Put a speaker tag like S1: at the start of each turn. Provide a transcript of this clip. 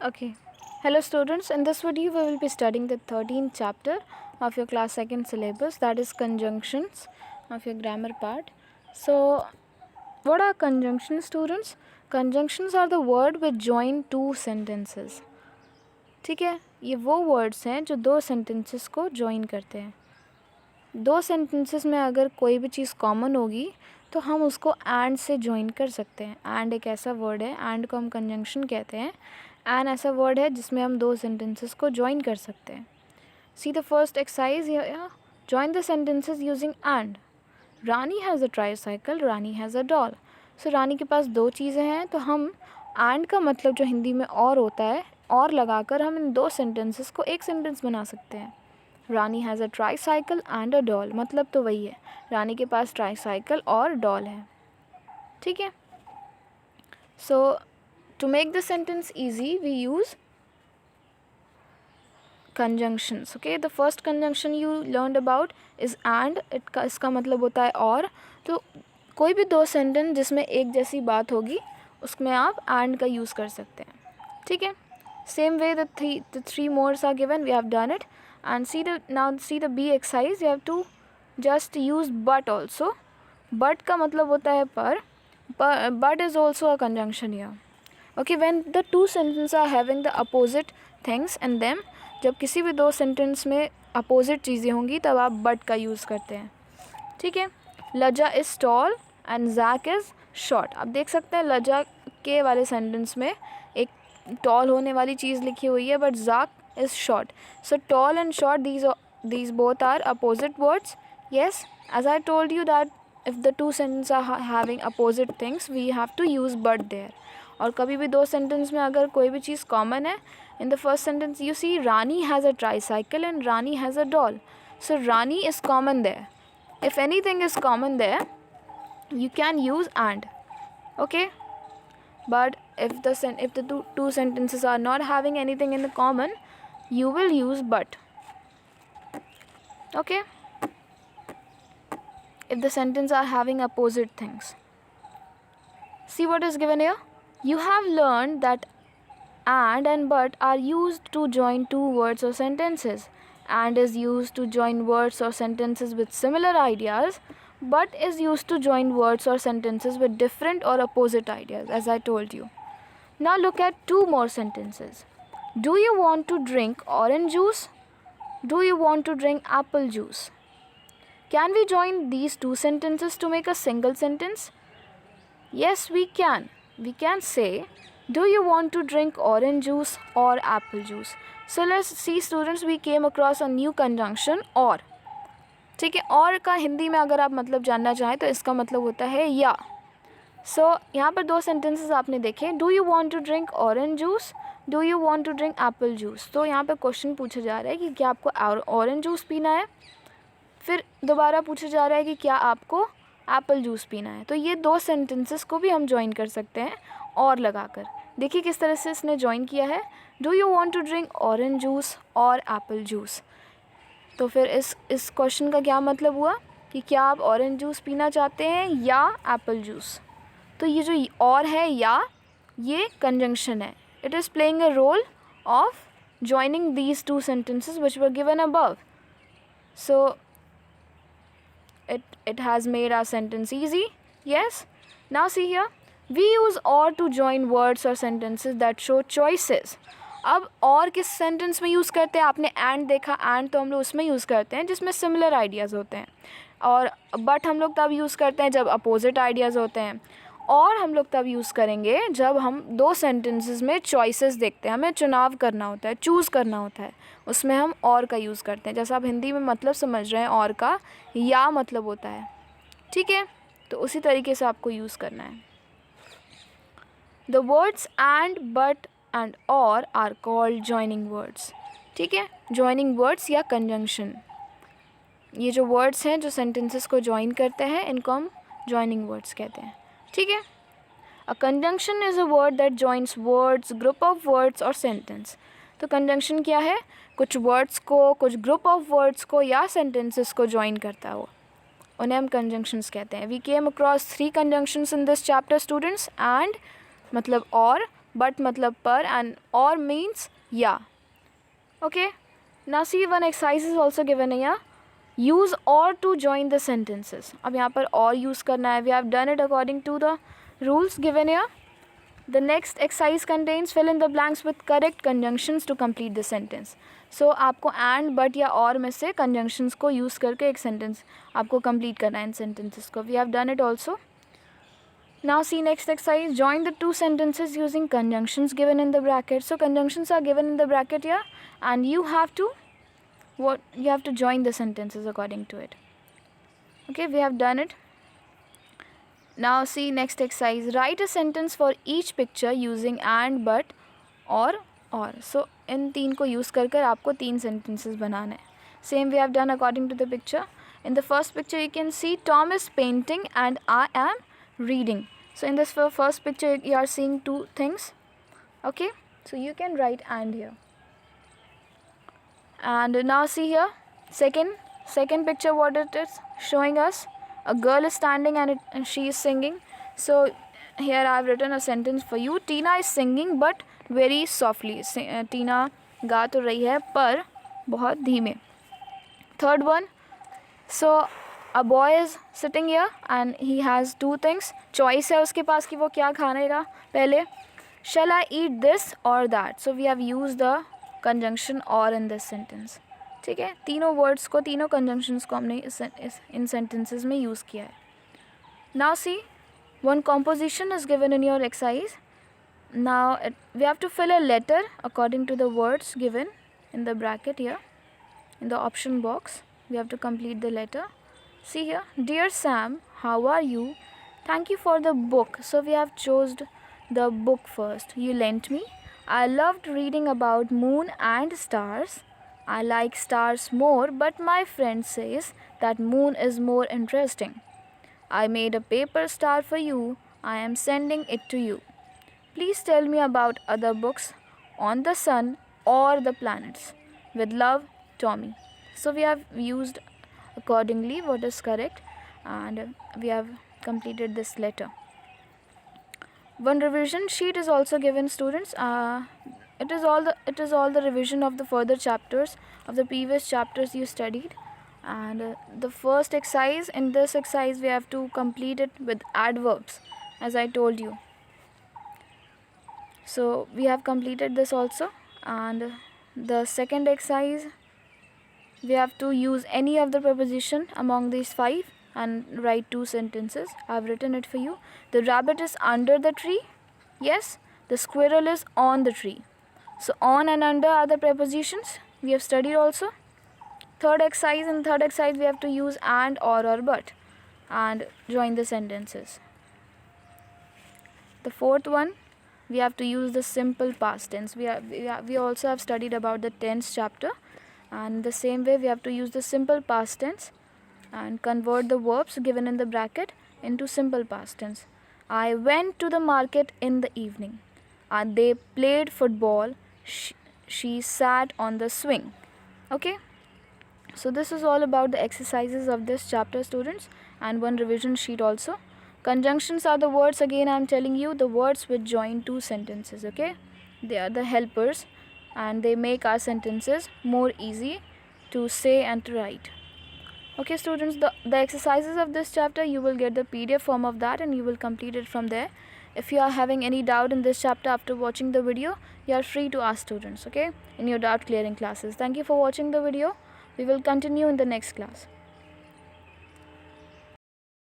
S1: Okay. Hello students, in this video we will be studying the 13th chapter of your class 2nd syllabus, that is conjunctions of your grammar part. So what are conjunctions, students? Conjunctions are the word which join two sentences. ठीक है, ये वो words हैं जो दो sentences को join करते हैं. दो सेंटेंसेस में अगर कोई भी चीज़ कॉमन होगी तो हम उसको एंड से ज्वाइन कर सकते हैं. एंड एक ऐसा वर्ड है, एंड को हम कंजंक्शन कहते हैं. एंड ऐसा वर्ड है जिसमें हम दो सेंटेंसेस को ज्वाइन कर सकते हैं. See the first exercise here. Join the sentences using and. Rani has a tricycle, Rani has a doll. So Rani के पास दो चीज़ें हैं, तो हम एंड का मतलब जो हिंदी में और होता है, और लगाकर हम इन दो सेंटेंसेस को एक सेंटेंस बना सकते हैं. Rani has a tricycle and a doll, मतलब तो वही है, रानी के पास ट्राईसाइकिल और डॉल है. ठीक है. सो to make the sentence easy we use conjunctions. Okay, the first conjunction you learned about is and. इसका मतलब होता है और. तो कोई भी दो सेंटेंस जिसमें एक जैसी बात होगी उसमें आप and का यूज़ कर सकते हैं. ठीक है. Same way the three mores are given, we have done it. And see the B exercise. You have to just use but also. But का मतलब होता है पर. But is also a conjunction here. Okay, when the two sentences are having the opposite things in them, जब किसी भी दो sentence में अपोजिट चीज़ें होंगी तब आप बट का यूज़ करते हैं. ठीक है. लजा is tall and Jack is short. आप देख सकते हैं लजा के वाले सेंटेंस में एक टॉल होने वाली चीज़ लिखी हुई है, but Jack is short. So tall and short, these both are opposite words. Yes, as I told you that if the two sentences are having opposite things, we have to use but there. और कभी भी दो sentence में अगर कोई भी चीज़ common है, in the first sentence you see Rani has a tricycle and Rani has a doll. So Rani is common there. If anything is common there you can use and. Okay, but if the two sentences are not having anything in the common, you will use but. Okay, if the sentences are having opposite things. See what is given here. You have learned that and but are used to join two words or sentences. And is used to join words or sentences with similar ideas, but is used to join words or sentences with different or opposite ideas, as I told you. Now look at two more sentences. Do you want to drink orange juice? Do you want to drink apple juice? Can we join these two sentences to make a single sentence? Yes, we can. We can say, do you want to drink orange juice or apple juice? So let's see students, we came across a new conjunction or. ठीक है. और का हिंदी में अगर आप मतलब जानना चाहें तो इसका मतलब होता है या. सो यहाँ पर दो सेंटेंसेस आपने देखे. Do you want to drink orange juice, do you want to drink apple juice. तो यहाँ पर क्वेश्चन पूछा जा रहा है कि क्या आपको ऑरेंज जूस पीना है. फिर दोबारा पूछा जा रहा है कि क्या आपको एप्पल जूस पीना है. तो ये दो सेंटेंसेस को भी हम ज्वाइन कर सकते हैं और लगाकर. देखिए किस तरह से इसने ज्वाइन किया है. Do you want to drink orange juice और एप्पल जूस. तो फिर इस क्वेश्चन का क्या मतलब हुआ कि क्या आप ऑरेंज जूस पीना चाहते हैं या एप्पल जूस. तो ये जो और है या, ये कंजंक्शन है. It is playing a role of joining these two sentences which were given above. So it has made our sentence easy. Yes. Now see here, we use or to join words or sentences that show choices. अब और किस sentence में use करते हैं. आपने and देखा, and तो हम लोग उसमें यूज़ करते हैं जिसमें सिमिलर आइडियाज़ होते हैं. और बट हम लोग तब यूज़ करते हैं जब अपोजिट आइडियाज़ होते हैं. और हम लोग तब यूज़ करेंगे जब हम दो सेंटेंसेस में चॉइसेस देखते हैं, हमें चुनाव करना होता है, चूज़ करना होता है. उसमें हम और का यूज़ करते हैं. जैसा आप हिंदी में मतलब समझ रहे हैं और का या मतलब होता है. ठीक है. तो उसी तरीके से आपको यूज़ करना है. The words and, but and और आर कॉल्ड जॉइनिंग वर्ड्स. ठीक है. जॉइनिंग वर्ड्स या कंजंक्शन, ये जो वर्ड्स हैं जो सेंटेंसेस को जॉइन करते हैं, इनको हम जॉइनिंग वर्ड्स कहते हैं. ठीक है. A conjunction is a word that joins words, group of words और सेंटेंस. तो कंजंक्शन क्या है. कुछ वर्ड्स को, कुछ ग्रुप ऑफ वर्ड्स को या सेंटेंसेस को जॉइन करता है, उन्हें हम कंजंक्शंस कहते हैं. We came across 3 conjunctions in this chapter students. And मतलब और, but matlab par, and or means yeah. Okay, now see, one exercise is also given here. Use or to join the sentences. अब यहाँ पर or use करना है. We have done it according to the rules given here. The next exercise contains fill in the blanks with correct conjunctions to complete the sentence. So आपको and but या or में से conjunctions को use करके एक sentence आपको complete करना है इन sentences को. We have done it also. Now see next exercise. Join the two sentences using conjunctions given in the bracket. So conjunctions are given in the bracket here, and you have to join the sentences according to it. Okay, we have done it. Now see next exercise. Write a sentence for each picture using and, but, or. So इन तीन को use कर आपको 3 sentences बनाना है. Same we have done according to the picture. In the first picture you can see Tom is painting and I am reading. So in this first picture you are seeing 2 things. Okay, so you can write and here. And now see here, second picture, what it is showing us. A girl is standing and she is singing. So here I have written a sentence for you. Tina is singing but very softly. Tina गा तो रही है पर बहुत धीमे. Third one, so a boy is sitting here and he has 2 things. Choice है उसके पास कि वो क्या खानेगा पहले. Shall I eat this or that? So we have used the conjunction or in this sentence. ठीक है, तीनों words को, तीनों conjunctions को हमने इन sentences में use किया है. Now see, one composition is given in your exercise. Now we have to fill a letter according to the words given in the bracket here. In the option box, we have to complete the letter. See here, dear Sam, how are you? Thank you for the book. So we have chosen the book first. You lent me. I loved reading about moon and stars. I like stars more, but my friend says that moon is more interesting. I made a paper star for you. I am sending it to you. Please tell me about other books on the sun or the planets. With love, Tommy. So we have used accordingly what is correct, and we have completed this letter. One revision sheet is also given, students. It is all the revision of the further chapters of the previous chapters you studied. And the first exercise, in this exercise we have to complete it with adverbs, as I told you. So we have completed this also. And the second exercise, we have to use any of the preposition among these 5 and write 2 sentences. I have written it for you. The rabbit is under the tree. Yes. The squirrel is on the tree. So on and under are the prepositions we have studied also. Third exercise, in third exercise we have to use and, or but, and join the sentences. The fourth one, we have to use the simple past tense. We also have studied about the tense chapter, and the same way we have to use the simple past tense and convert the verbs given in the bracket into simple past tense. I went to the market in the evening. They played football. She sat on the swing. Okay. So this is all about the exercises of this chapter, students, and one revision sheet also. Conjunctions are the words, again I am telling you, the words which join 2 sentences. Okay. They are the helpers and they make our sentences more easy to say and to write. Okay, students, the exercises of this chapter, you will get the PDF form of that and you will complete it from there. If you are having any doubt in this chapter after watching the video, you are free to ask, students, okay, in your doubt clearing classes. Thank you for watching the video. We will continue in the next class.